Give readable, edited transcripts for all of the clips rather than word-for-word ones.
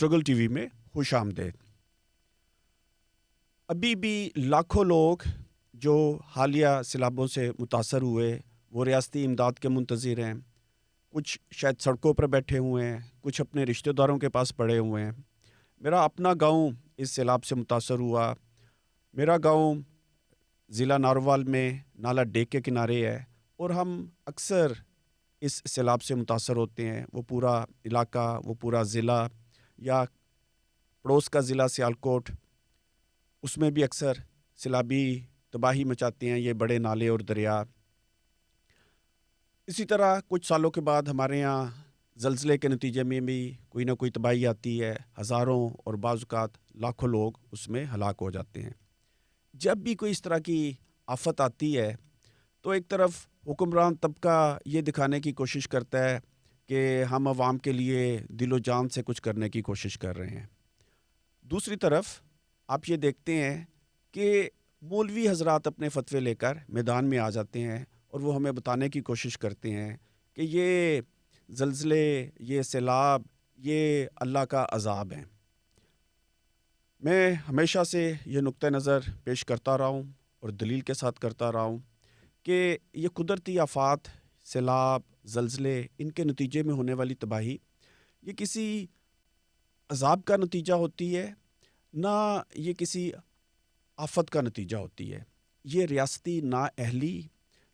Struggle T V میں خوش آمدید۔ ابھی بھی لاکھوں لوگ جو حالیہ سیلابوں سے متاثر ہوئے وہ ریاستی امداد کے منتظر ہیں، کچھ شاید سڑکوں پر بیٹھے ہوئے ہیں، کچھ اپنے رشتہ داروں کے پاس پڑے ہوئے ہیں۔ میرا اپنا گاؤں اس سیلاب سے متاثر ہوا۔ میرا گاؤں ضلع ناروال میں نالا ڈیک کے کنارے ہے اور ہم اکثر اس سیلاب سے متاثر ہوتے ہیں۔ وہ پورا علاقہ، وہ پورا ضلع یا پڑوس کا ضلع سیالکوٹ، اس میں بھی اکثر سیلابی تباہی مچاتے ہیں یہ بڑے نالے اور دریا۔ اسی طرح کچھ سالوں کے بعد ہمارے یہاں زلزلے کے نتیجے میں بھی کوئی نہ کوئی تباہی آتی ہے، ہزاروں اور بعض اوقات لاکھوں لوگ اس میں ہلاک ہو جاتے ہیں۔ جب بھی کوئی اس طرح کی آفت آتی ہے تو ایک طرف حکمران طبقہ یہ دکھانے کی کوشش کرتا ہے کہ ہم عوام کے لیے دل و جان سے کچھ کرنے کی کوشش کر رہے ہیں۔ دوسری طرف آپ یہ دیکھتے ہیں کہ مولوی حضرات اپنے فتوے لے کر میدان میں آ جاتے ہیں اور وہ ہمیں بتانے کی کوشش کرتے ہیں کہ یہ زلزلے، یہ سیلاب، یہ اللہ کا عذاب ہیں۔ میں ہمیشہ سے یہ نقطہ نظر پیش کرتا رہا ہوں اور دلیل کے ساتھ کرتا رہا ہوں کہ یہ قدرتی آفات، سیلاب، زلزلے، ان کے نتیجے میں ہونے والی تباہی یہ کسی عذاب کا نتیجہ ہوتی ہے، نہ یہ کسی آفت کا نتیجہ ہوتی ہے۔ یہ ریاستی نااہلی،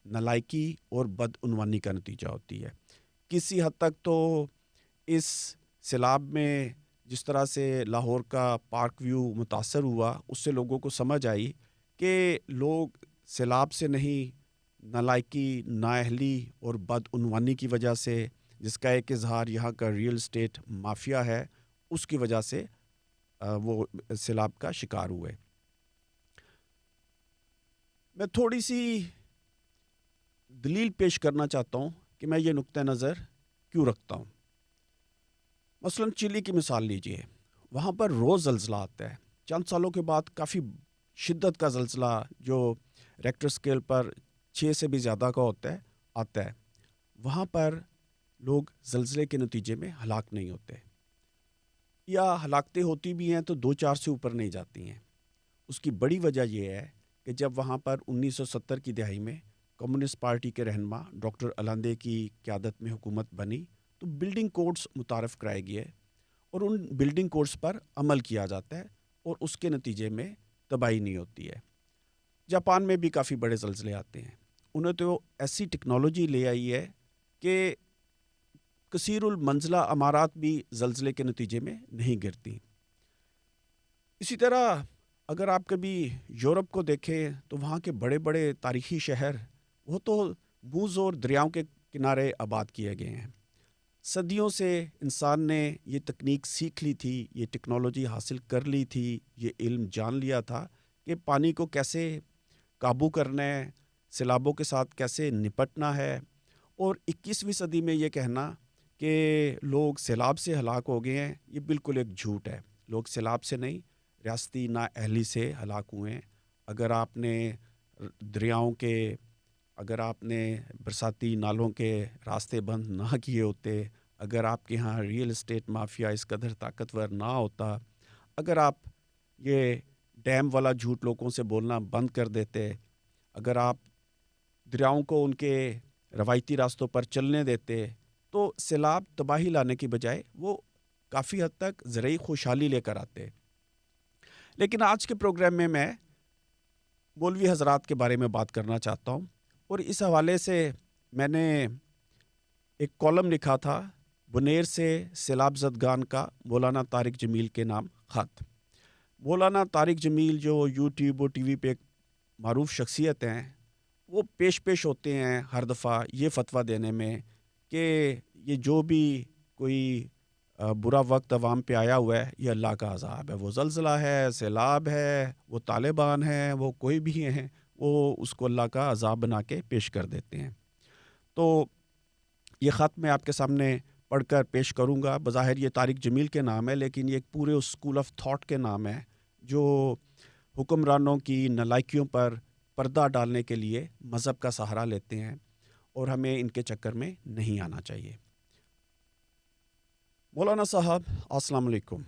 نالائکی اور بدعنوانی کا نتیجہ ہوتی ہے۔ کسی حد تک تو اس سیلاب میں جس طرح سے لاہور کا پارک ویو متاثر ہوا، اس سے لوگوں کو سمجھ آئی کہ لوگ سیلاب سے نہیں، نالائکی، نااہلی اور بدعنوانی کی وجہ سے، جس کا ایک اظہار یہاں کا ریئل اسٹیٹ مافیا ہے، اس کی وجہ سے وہ سیلاب کا شکار ہوئے۔ میں تھوڑی سی دلیل پیش کرنا چاہتا ہوں کہ میں یہ نقطہ نظر کیوں رکھتا ہوں۔ مثلاً چلی کی مثال لیجئے، وہاں پر روز زلزلہ آتا ہے۔ چند سالوں کے بعد کافی شدت کا زلزلہ جو ریکٹر سکیل پر 6 سے بھی زیادہ کا آتا ہے۔ وہاں پر لوگ زلزلے کے نتیجے میں ہلاک نہیں ہوتے، یا ہلاکتیں ہوتی بھی ہیں تو 2-4 سے اوپر نہیں جاتی ہیں۔ اس کی بڑی وجہ یہ ہے کہ جب وہاں پر 1970 کی دہائی میں کمیونسٹ پارٹی کے رہنما ڈاکٹر الندے کی قیادت میں حکومت بنی تو بلڈنگ کوڈز متعارف کرائے گئے اور ان بلڈنگ کوڈز پر عمل کیا جاتا ہے اور اس کے نتیجے میں تباہی نہیں ہوتی ہے۔ جاپان میں بھی کافی بڑے زلزلے آتے ہیں، انہیں تو ایسی ٹیکنالوجی لے آئی ہے کہ کثیر المنزلہ عمارات بھی زلزلے کے نتیجے میں نہیں گرتی۔ اسی طرح اگر آپ کبھی یورپ کو دیکھیں تو وہاں کے بڑے بڑے تاریخی شہر وہ تو موز اور دریاؤں کے کنارے آباد کیے گئے ہیں۔ صدیوں سے انسان نے یہ تکنیک سیکھ لی تھی، یہ ٹیکنالوجی حاصل کر لی تھی، یہ علم جان لیا تھا کہ پانی کو کیسے قابو کرنا ہے، سیلابوں کے ساتھ کیسے نپٹنا ہے۔ اور 21ویں صدی میں یہ کہنا کہ لوگ سیلاب سے ہلاک ہو گئے ہیں، یہ بالکل ایک جھوٹ ہے۔ لوگ سیلاب سے نہیں، ریاستی نااہلی سے ہلاک ہوئے ہیں۔ اگر آپ نے دریاؤں کے، اگر آپ نے برساتی نالوں کے راستے بند نہ کیے ہوتے، اگر آپ کے ہاں ریئل اسٹیٹ مافیا اس قدر طاقتور نہ ہوتا، اگر آپ یہ ڈیم والا جھوٹ لوگوں سے بولنا بند کر دیتے، اگر آپ دریاؤں کو ان کے روایتی راستوں پر چلنے دیتے، تو سیلاب تباہی لانے کی بجائے وہ کافی حد تک زرعی خوشحالی لے کر آتے۔ لیکن آج کے پروگرام میں مولوی حضرات کے بارے میں بات کرنا چاہتا ہوں، اور اس حوالے سے میں نے ایک کالم لکھا تھا، بنیر سے سیلاب زدگان کا مولانا طارق جمیل کے نام خط۔ مولانا طارق جمیل جو یوٹیوب اور ٹی وی پہ ایک معروف شخصیت ہیں، وہ پیش ہوتے ہیں ہر دفعہ یہ فتویٰ دینے میں کہ یہ جو بھی کوئی برا وقت عوام پہ آیا ہوا ہے یہ اللہ کا عذاب ہے، وہ زلزلہ ہے، سیلاب ہے، وہ طالبان ہیں، وہ کوئی بھی ہیں، وہ اس کو اللہ کا عذاب بنا کے پیش کر دیتے ہیں۔ تو یہ خط میں آپ کے سامنے پڑھ کر پیش کروں گا۔ بظاہر یہ طارق جمیل کے نام ہے، لیکن یہ ایک پورے اسکول آف تھاٹ کے نام ہے جو حکمرانوں کی نالائکیوں پر پردہ ڈالنے کے لیے مذہب کا سہارا لیتے ہیں، اور ہمیں ان کے چکر میں نہیں آنا چاہیے۔ مولانا صاحب السلام علیکم۔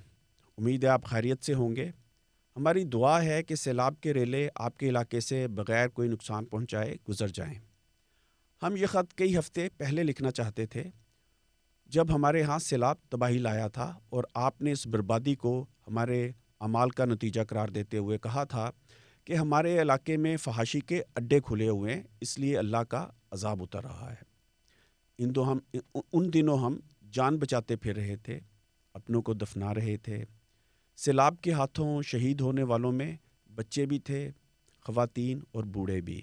امید ہے آپ خیریت سے ہوں گے۔ ہماری دعا ہے کہ سیلاب کے ریلے آپ کے علاقے سے بغیر کوئی نقصان پہنچائے گزر جائیں۔ ہم یہ خط کئی ہفتے پہلے لکھنا چاہتے تھے جب ہمارے ہاں سیلاب تباہی لایا تھا، اور آپ نے اس بربادی کو ہمارے اعمال کا نتیجہ قرار دیتے ہوئے کہا تھا کہ ہمارے علاقے میں فحاشی کے اڈے کھلے ہوئے ہیں، اس لیے اللہ کا عذاب اتر رہا ہے۔ ان دنوں ہم جان بچاتے پھر رہے تھے، اپنوں کو دفنا رہے تھے۔ سیلاب کے ہاتھوں شہید ہونے والوں میں بچے بھی تھے، خواتین اور بوڑھے بھی۔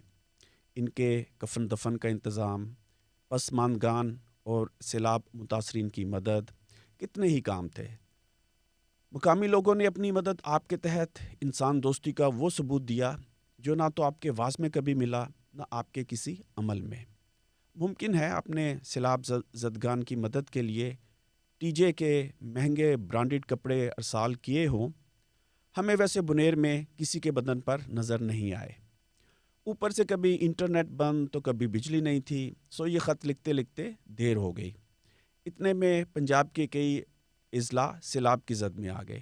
ان کے کفن دفن کا انتظام، پسماندگان اور سیلاب متاثرین کی مدد، کتنے ہی کام تھے۔ مقامی لوگوں نے اپنی مدد آپ کے تحت انسان دوستی کا وہ ثبوت دیا جو نہ تو آپ کے واعظ میں کبھی ملا، نہ آپ کے کسی عمل میں۔ ممکن ہے آپ نے سیلاب زدگان کی مدد کے لیے ٹی جے کے مہنگے برانڈڈ کپڑے ارسال کیے ہوں، ہمیں ویسے بنیر میں کسی کے بدن پر نظر نہیں آئے۔ اوپر سے کبھی انٹرنیٹ بند تو کبھی بجلی نہیں تھی، سو یہ خط لکھتے لکھتے دیر ہو گئی۔ اتنے میں پنجاب کے کئی اضلاع سیلاب کی زد میں آ گئے۔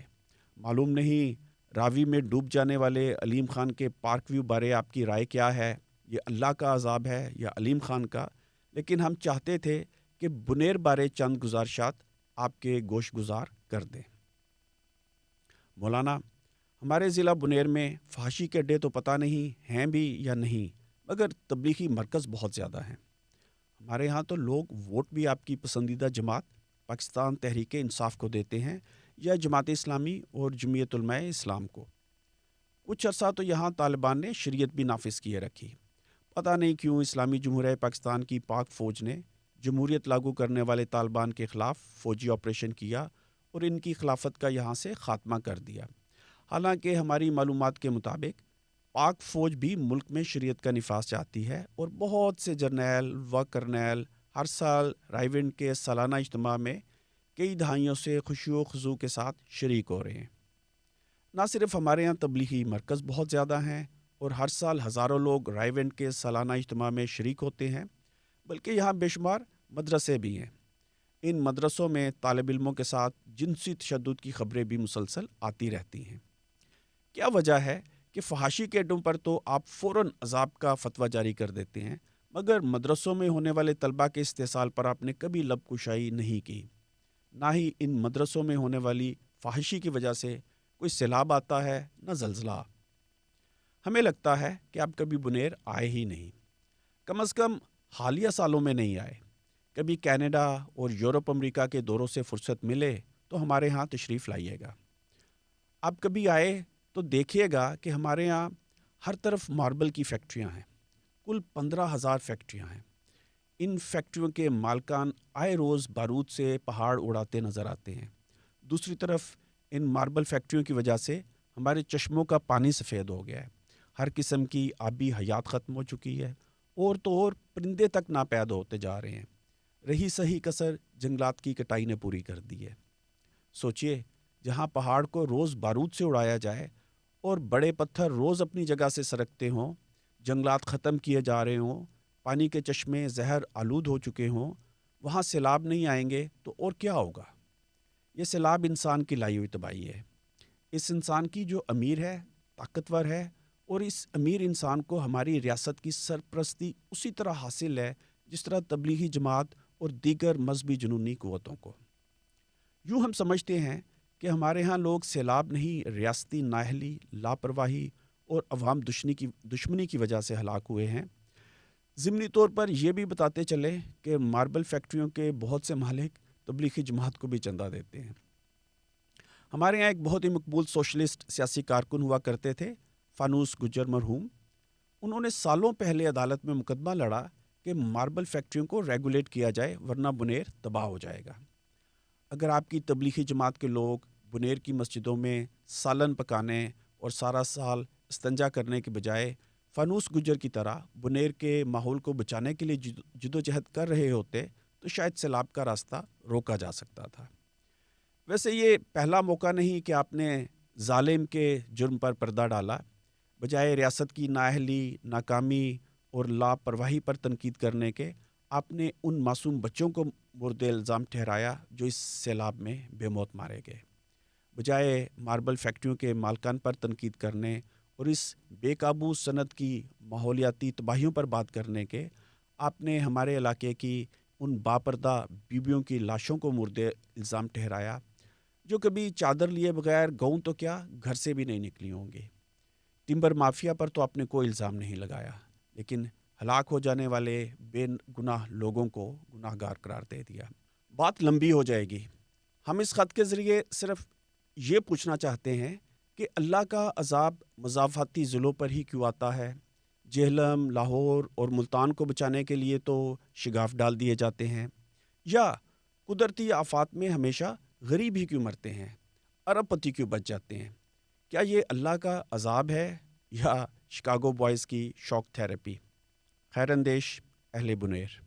معلوم نہیں راوی میں ڈوب جانے والے علیم خان کے پارک ویو بارے آپ کی رائے کیا ہے؟ یہ اللہ کا عذاب ہے یا علیم خان کا؟ لیکن ہم چاہتے تھے کہ بنیر بارے چند گزارشات آپ کے گوش گزار کر دیں۔ مولانا، ہمارے ضلع بنیر میں فحاشی کے اڈے تو پتہ نہیں ہیں بھی یا نہیں، مگر تبلیغی مرکز بہت زیادہ ہیں۔ ہمارے ہاں تو لوگ ووٹ بھی آپ کی پسندیدہ جماعت پاکستان تحریک انصاف کو دیتے ہیں یا جماعت اسلامی اور جمعیت علماء اسلام کو۔ کچھ عرصہ تو یہاں طالبان نے شریعت بھی نافذ کیے رکھی۔ پتہ نہیں کیوں اسلامی جمہوریہ پاکستان کی پاک فوج نے جمہوریت لاگو کرنے والے طالبان کے خلاف فوجی آپریشن کیا اور ان کی خلافت کا یہاں سے خاتمہ کر دیا۔ حالانکہ ہماری معلومات کے مطابق پاک فوج بھی ملک میں شریعت کا نفاذ چاہتی ہے، اور بہت سے جرنیل و کرنیل ہر سال رائیونڈ کے سالانہ اجتماع میں کئی دہائیوں سے خشوع و خضوع کے ساتھ شریک ہو رہے ہیں۔ نہ صرف ہمارے یہاں تبلیغی مرکز بہت زیادہ ہیں اور ہر سال ہزاروں لوگ رائیونڈ کے سالانہ اجتماع میں شریک ہوتے ہیں، بلکہ یہاں بے شمار مدرسے بھی ہیں۔ ان مدرسوں میں طالب علموں کے ساتھ جنسی تشدد کی خبریں بھی مسلسل آتی رہتی ہیں۔ کیا وجہ ہے کہ فحاشی کے اڈوں پر تو آپ فوراً عذاب کا فتویٰ جاری کر دیتے ہیں، مگر مدرسوں میں ہونے والے طلباء کے استحصال پر آپ نے کبھی لب کشائی نہیں کی؟ نہ ہی ان مدرسوں میں ہونے والی فحاشی کی وجہ سے کوئی سیلاب آتا ہے، نہ زلزلہ۔ ہمیں لگتا ہے کہ آپ کبھی بنیر آئے ہی نہیں، کم از کم حالیہ سالوں میں نہیں آئے۔ کبھی کینیڈا اور یورپ امریکہ کے دوروں سے فرصت ملے تو ہمارے ہاں تشریف لائیے گا۔ آپ کبھی آئے تو دیکھیے گا کہ ہمارے ہاں ہر طرف ماربل کی فیکٹریاں ہیں، کل 15,000 فیکٹریاں ہیں۔ ان فیکٹریوں کے مالکان آئے روز بارود سے پہاڑ اڑاتے نظر آتے ہیں۔ دوسری طرف ان ماربل فیکٹریوں کی وجہ سے ہمارے چشموں کا پانی سفید ہو گیا ہے، ہر قسم کی آبی حیات ختم ہو چکی ہے، اور تو اور پرندے تک ناپید ہوتے جا رہے ہیں۔ رہی سہی کسر جنگلات کی کٹائی نے پوری کر دی ہے۔ سوچئے، جہاں پہاڑ کو روز بارود سے اڑایا جائے اور بڑے پتھر روز اپنی جگہ سے سرکتے ہوں، جنگلات ختم کیے جا رہے ہوں، پانی کے چشمے زہر آلود ہو چکے ہوں، وہاں سیلاب نہیں آئیں گے تو اور کیا ہوگا؟ یہ سیلاب انسان کی لائی ہوئی تباہی ہے۔ اس انسان کی جو امیر ہے، طاقتور ہے، اور اس امیر انسان کو ہماری ریاست کی سرپرستی اسی طرح حاصل ہے جس طرح تبلیغی جماعت اور دیگر مذہبی جنونی قوتوں کو۔ یوں ہم سمجھتے ہیں کہ ہمارے ہاں لوگ سیلاب نہیں، ریاستی نااہلی، لاپرواہی اور عوام دشمنی کی وجہ سے ہلاک ہوئے ہیں۔ ضمنی طور پر یہ بھی بتاتے چلے کہ ماربل فیکٹریوں کے بہت سے مالک تبلیغی جماعت کو بھی چندہ دیتے ہیں۔ ہمارے یہاں ایک بہت ہی مقبول سوشلسٹ سیاسی کارکن ہوا کرتے تھے، فانوس گجر مرحوم۔ انہوں نے سالوں پہلے عدالت میں مقدمہ لڑا کہ ماربل فیکٹریوں کو ریگولیٹ کیا جائے، ورنہ بنیر تباہ ہو جائے گا۔ اگر آپ کی تبلیغی جماعت کے لوگ بنیر کی مسجدوں میں سالن پکانے اور سارا سال استنجا کرنے کے بجائے فانوس گجر کی طرح بنیر کے ماحول کو بچانے کے لیے جدوجہد کر رہے ہوتے تو شاید سیلاب کا راستہ روکا جا سکتا تھا۔ ویسے یہ پہلا موقع نہیں کہ آپ نے ظالم کے جرم پر پردہ ڈالا۔ بجائے ریاست کی نااہلی، ناکامی اور لاپرواہی پر تنقید کرنے کے، آپ نے ان معصوم بچوں کو مورد الزام ٹھہرایا جو اس سیلاب میں بے موت مارے گئے۔ بجائے ماربل فیکٹریوں کے مالکان پر تنقید کرنے اور اس بے قابو صنعت کی ماحولیاتی تباہیوں پر بات کرنے کے، آپ نے ہمارے علاقے کی ان باپردہ بیویوں کی لاشوں کو مورد الزام ٹھہرایا جو کبھی چادر لیے بغیر گاؤں تو کیا گھر سے بھی نہیں نکلی ہوں گی۔ ٹمبر مافیا پر تو آپ نے کوئی الزام نہیں لگایا، لیکن ہلاک ہو جانے والے بے گناہ لوگوں کو گناہ گار قرار دے دیا۔ بات لمبی ہو جائے گی، ہم اس خط کے ذریعے صرف یہ پوچھنا چاہتے ہیں کہ اللہ کا عذاب مضافاتی ضلعوں پر ہی کیوں آتا ہے؟ جہلم، لاہور اور ملتان کو بچانے کے لیے تو شگاف ڈال دیے جاتے ہیں، یا قدرتی آفات میں ہمیشہ غریب ہی کیوں مرتے ہیں، ارب پتی کیوں بچ جاتے ہیں؟ کیا یہ اللہ کا عذاب ہے یا شکاگو بوائز کی شوق تھراپی؟ خیر اندیش، اہل بنیر۔